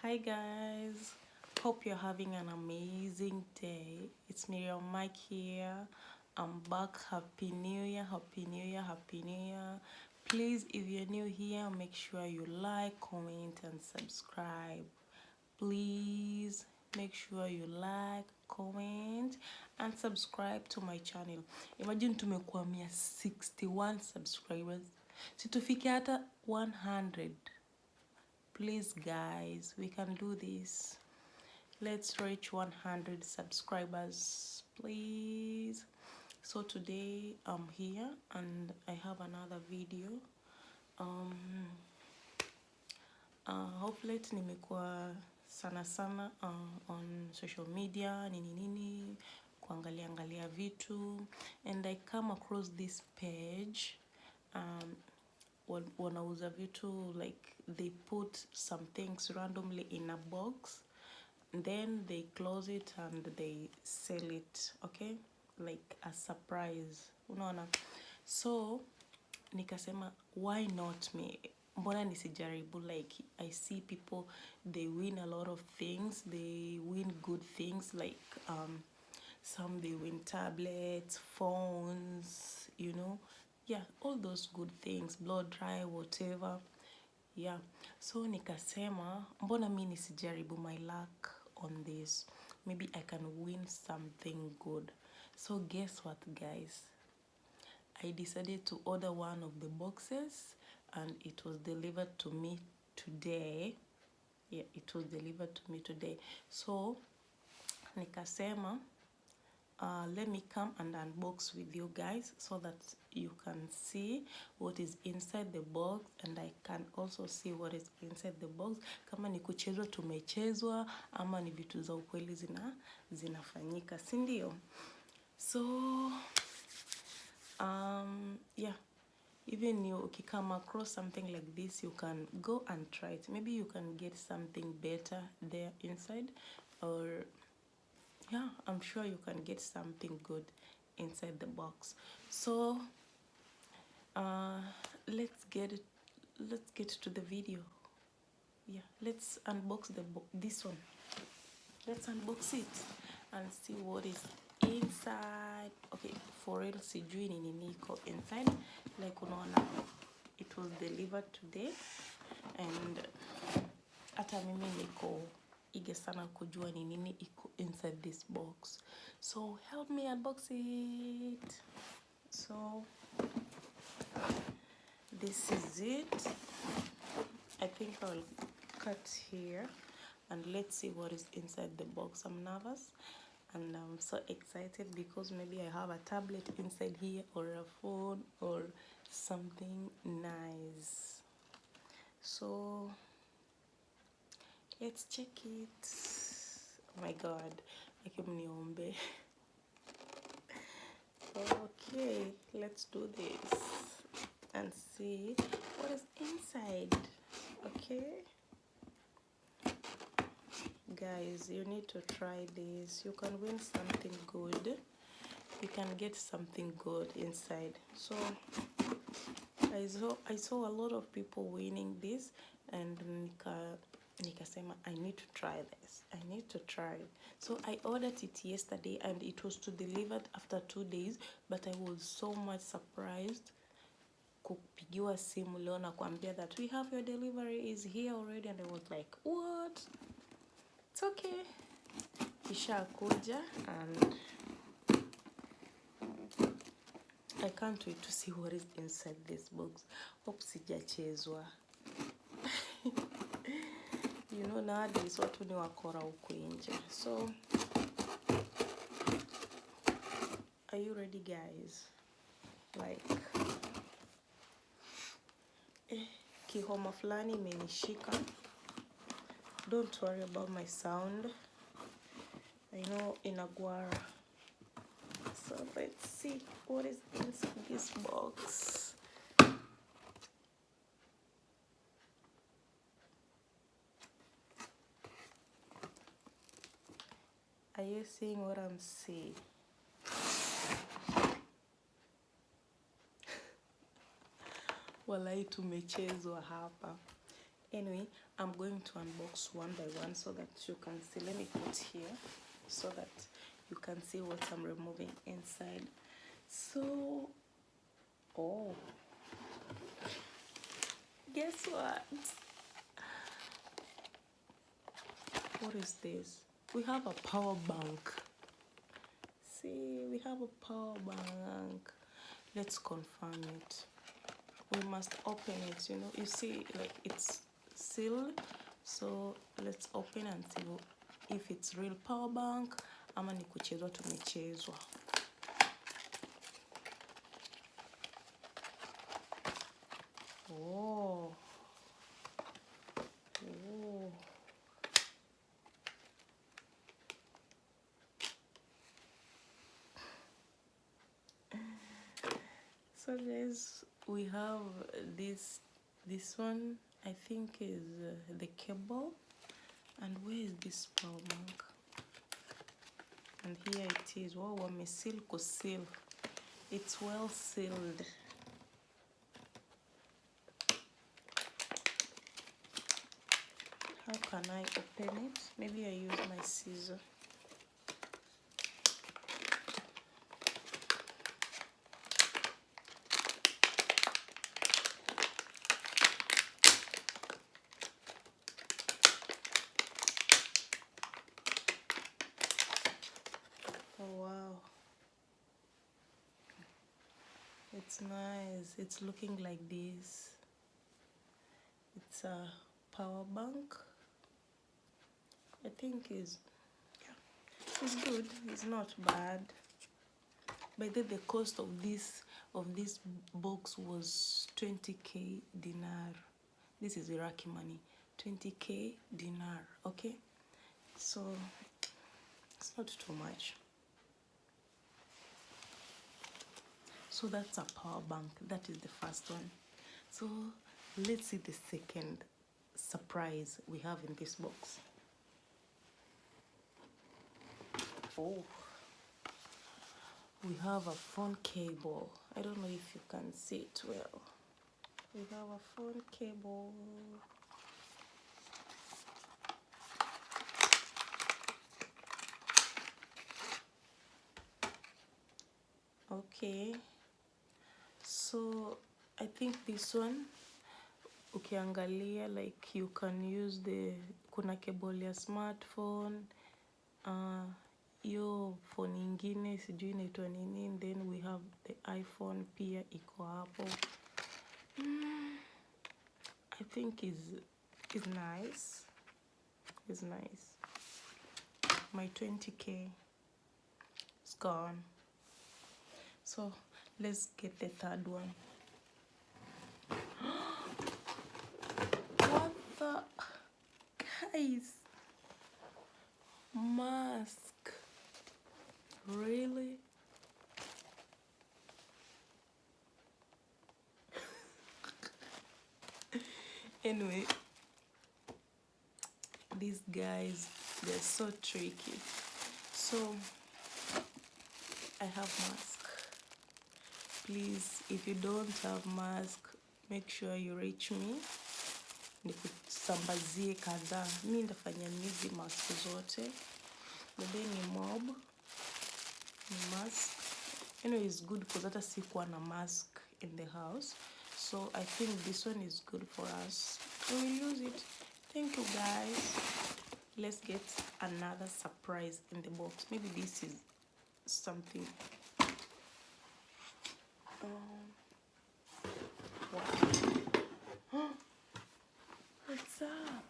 Hi guys, hope you're having an amazing day. It's Miriam Mike here. I'm back. Happy New Year, Happy New Year, Happy New Year. Please, if you're new here, make sure you like, comment, and subscribe. Please make sure you like, comment, and subscribe to my channel. Imagine tumekuwa 61 subscribers. Situfike hata 100. Please guys, we can do this. Let's reach 100 subscribers, please. So today I'm here and I have another video. Hopefully nimekuwa sana on social media nini kuangalia vitu, and I come across this page. Wanauza vitu, like they put some things randomly in a box, then they close it and they sell it, okay, like a surprise, unaona. So nikasema why not me, mbona nisijaribu? Like I see people, they win a lot of things, they win good things, like some they win tablets, phones, you know, yeah, all those good things, blow dry, whatever. Yeah, so nikasema mbona mi nisijaribu my luck on this, maybe I can win something good. So guess what guys, I decided to order one of the boxes and it was delivered to me today. Yeah, it was delivered to me today. So nikasema let me come and unbox with you guys so that you can see what is inside the box, and I can also see what is inside the box. Kama ni kuchezwa tumechezwa, ama ni vitu za ukweli zinafanyika, si ndio? So yeah, even you come across something like this, you can go and try it. Maybe you can get something better there inside, or yeah, I'm sure you can get something good inside the box. So let's get to the video. Yeah, let's unbox this one. Let's unbox it and see what is inside. Okay, for real sijui nini niko inside. Like unaona, it was delivered today, and hata mimi niko eager sana kujua ni nini iko inside this box. So help me unbox it. So this is it. I think I'll cut here and let's see what is inside the box. I'm nervous and I'm so excited because maybe I have a tablet inside here, or a phone, or something nice. So let's check it. Oh my god, akimniombe. Okay, let's do this and see what is inside. Okay guys, you need to try this. You can win something good, you can get something good inside. So I saw a lot of people winning this, and nikasema I need to try this, I need to try it. So I ordered it yesterday and it was to delivered after 2 days, but I was so much surprised kupigiwa simu leo na kuambia that we have your delivery is here already, and I was like, what? It's okay, isha kuja, and I can't wait to see what is inside this box. Hope sijachezwa. You know, nowadays watu ni wakora huku nje. So are you ready guys? Like kihoma fulani imenishika. Don't worry about my sound, I know inagwara. So let's see what is inside this box. Are you seeing what I'm seeing? Walai tumechezwa hapa. Anyway, I'm going to unbox one by one so that you can see. Let me put here so that you can see what I'm removing inside. So, oh, guess what? What is this? We have a power bank. See, we have a power bank. Let's confirm it. We must open it, you know. You see, like, it's sealed. So let's open and see if it's real power bank ama ni kuchezwa tumechezwa. Oh. Oh. So guys, we have this one, I think is the cable. And where is this power bank? And here it is. Wow, wameseal kuseal. It's well sealed. How can I open it? Maybe I use my scissor. Oh wow. It's nice. It's looking like this. It's a power bank. I think it's good. It's not bad. By the cost of this box was 20k dinar. This is Iraqi money. 20k dinar. Okay, so it's not too much. So that's a power bank. That is the first one. So let's see the second surprise we have in this box. Oh, we have a phone cable. I don't know if you can see it well. We have a phone cable. Okay, so I think this one ukiangalia, like, you can use kuna cable ya smartphone, yo phone ingine sijui inaitwa nini, then we have the iPhone pia iko hapo. I think is nice. It's nice. My 20k is gone. So let's get the third one. What the, guys? Mask. Really? Anyway, these guys, they're so tricky. So I have mask. Please, if you don't have mask, make sure you reach me. Nikusambazie kadhaa. Mimi ndafanya hizi mask zote. Bebe ni mob. Ni mask. Anyway, it's good because hata sikuwa na mask in the house. So I think this one is good for us. We will use it. Thank you guys. Let's get another surprise in the box. Maybe this is something. Wow. What's up?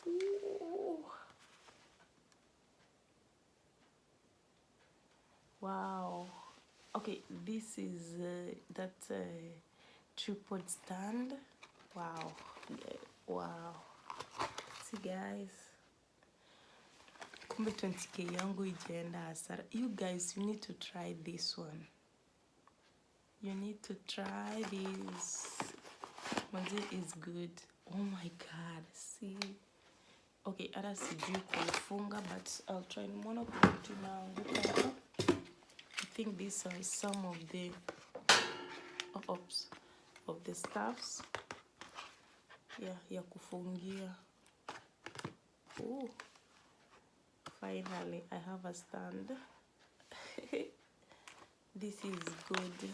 Ooh. Wow. Okay, this is that tripod stand. Wow. Yeah. Wow. See guys, kumbe 20k yangu ijaenda hasara. You guys, you need to try this one. You need to try this. Manzi is good. Oh my god, see. Okay, hata sijui kuifunga, but I'll try. Nimeona kuna kitu inaanguka hapa. I think these are some of the stuffs. ya kufungia. Oh, finally I have a stand. This is good.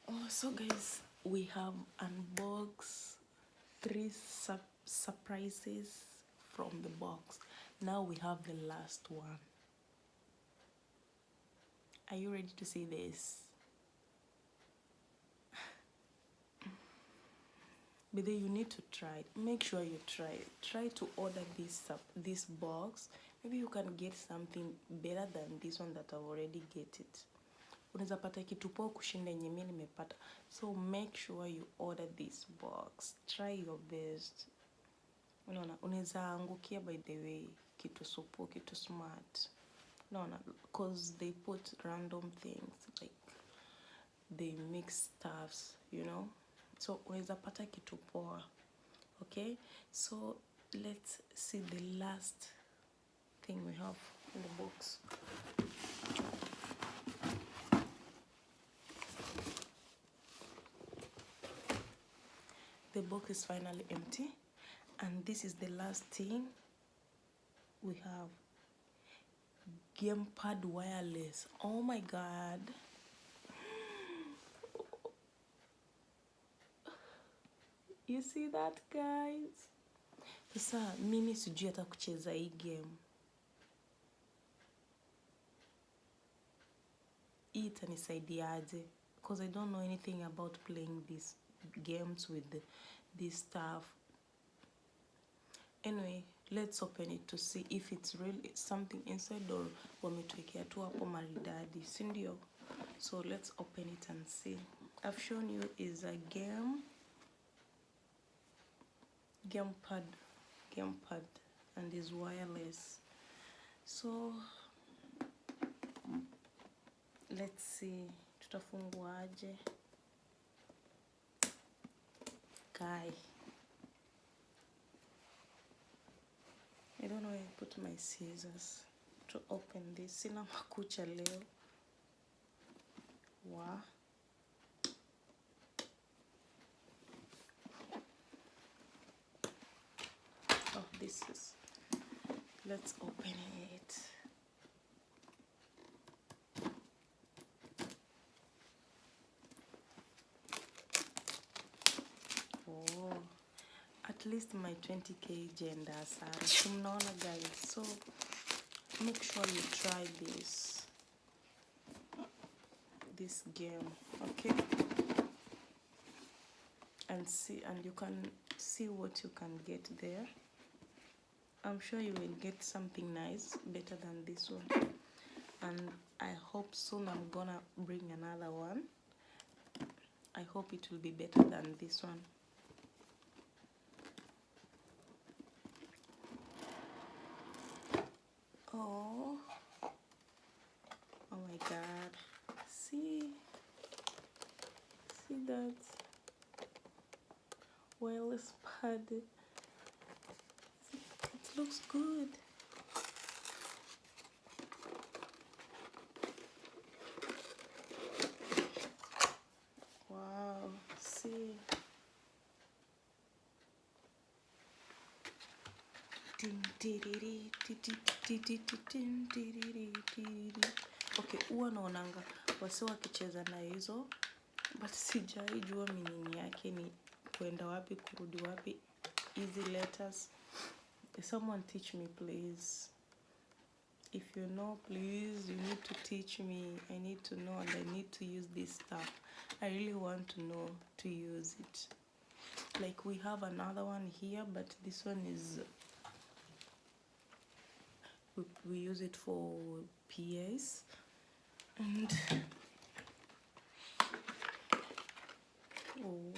Oh, so guys, we have unboxed 3 surprises from the box. Now we have the last one. Are you ready to see this? But then you need to try. Make sure you try. Try to order this box. Maybe you can get something better than this one that I've already get it. Unaweza pata kitu poa kushinda yenye mimi nimepata. So make sure you order this box. Try your best. Unaona, unaweza angukia by the way kitu supu, kitu smart. Unaona, because they put random things, like they mix stuffs, you know. So unaweza pata kitu poa. Okay? So let's see the last thing we have in the box. The box is finally empty, and this is the last thing we have. Gamepad wireless. Oh my god. You see that, guys? Sasa mimi sijui hata kucheza hii game. Hii itanisaidiaje? Because I don't know anything about playing these games with this stuff. Anyway, let's open it to see if it's really something inside or wametuwekea tu hapo maridadi, si ndio? So let's open it and see. I've shown you is a gamepad and is wireless. So let's see, tutafunguaje? Guy, I don't know where I put my scissors to open this. Sina makucha leo. Wow. Oh, this is, let's open it. Oh, at least my 20k gender, Sarah. Guys, so make sure you try this game, okay? And see, and you can see what you can get there. I'm sure you will get something nice, better than this one. And I hope soon I'm gonna bring another one. I hope it will be better than this one. Oh my god. See that wireless pad. It looks good. Wow, see. Okay, huwa naonanga wase wakicheza na hizo, but sijaijua meaning yake ni kwenda wapi kurudi wapi. Easy letters. Someone teach me, please. If you know, please, you need to teach me. I need to know, and I need to use this stuff. I really want to know to use it. Like, we have another one here, but this one is, we use it for PAs. And oh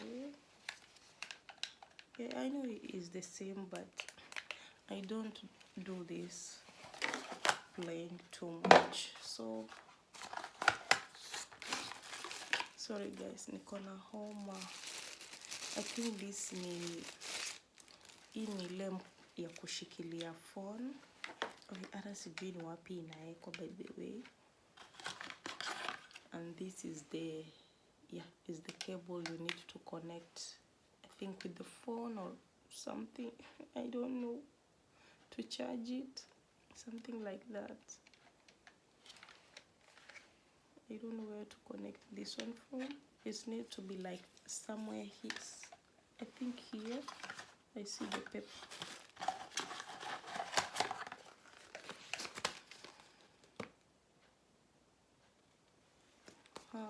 yeah, I know it is the same, but I don't do this playing too much, so sorry guys, niko na homa. I think this ni ile ya kushikilia phone. Okay, hata sijui ni wapi inaekwa by the way. And this is the is the cable you need to connect, I think with the phone or something. I don't know, to charge it, something like that. I don't know where to connect this one from. It needs to be like somewhere here. I think here. I see the paper.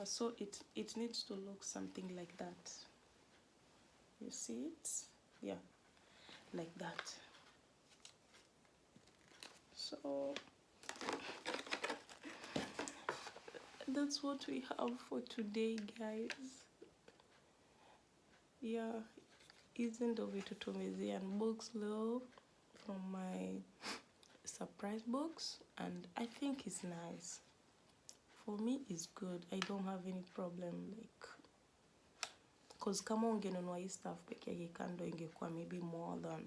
So it needs to look something like that. You see it? Yeah, like that. So that's what we have for today, guys. Yeah, isn't of it to unbox love from my surprise box, and I think it's nice. For me it's good. I don't have any problem, like, cause kama ungenunua hii stuff peke yake kando ingekuwa maybe more than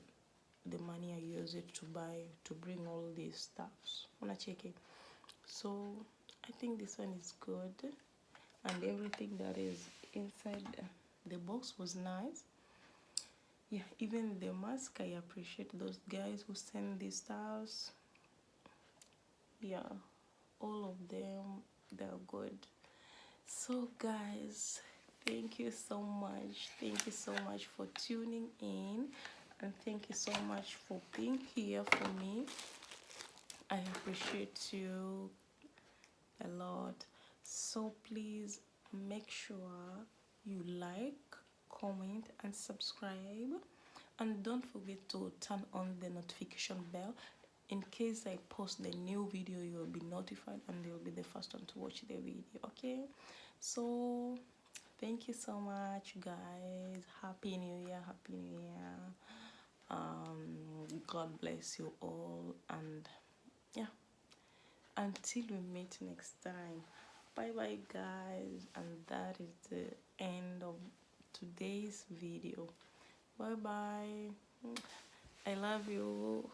the money I use it to buy, to bring all these stuffs. Unacheki? So I think this one is good, and everything that is inside the box was nice. Yeah, even the mask, I appreciate those guys who send these stuffs. Yeah, all of them, they're good. So guys, thank you so much. Thank you so much for tuning in, and thank you so much for being here for me. I appreciate you a lot. So please make sure you like, comment, and subscribe, and don't forget to turn on the notification bell. In case I post the new video, you will be notified and you'll be the first one to watch the video. Okay, so thank you so much, guys. Happy New Year. Happy New Year. God bless you all, and yeah, until we meet next time, bye bye, guys. And that is the end of today's video. Bye bye. I love you.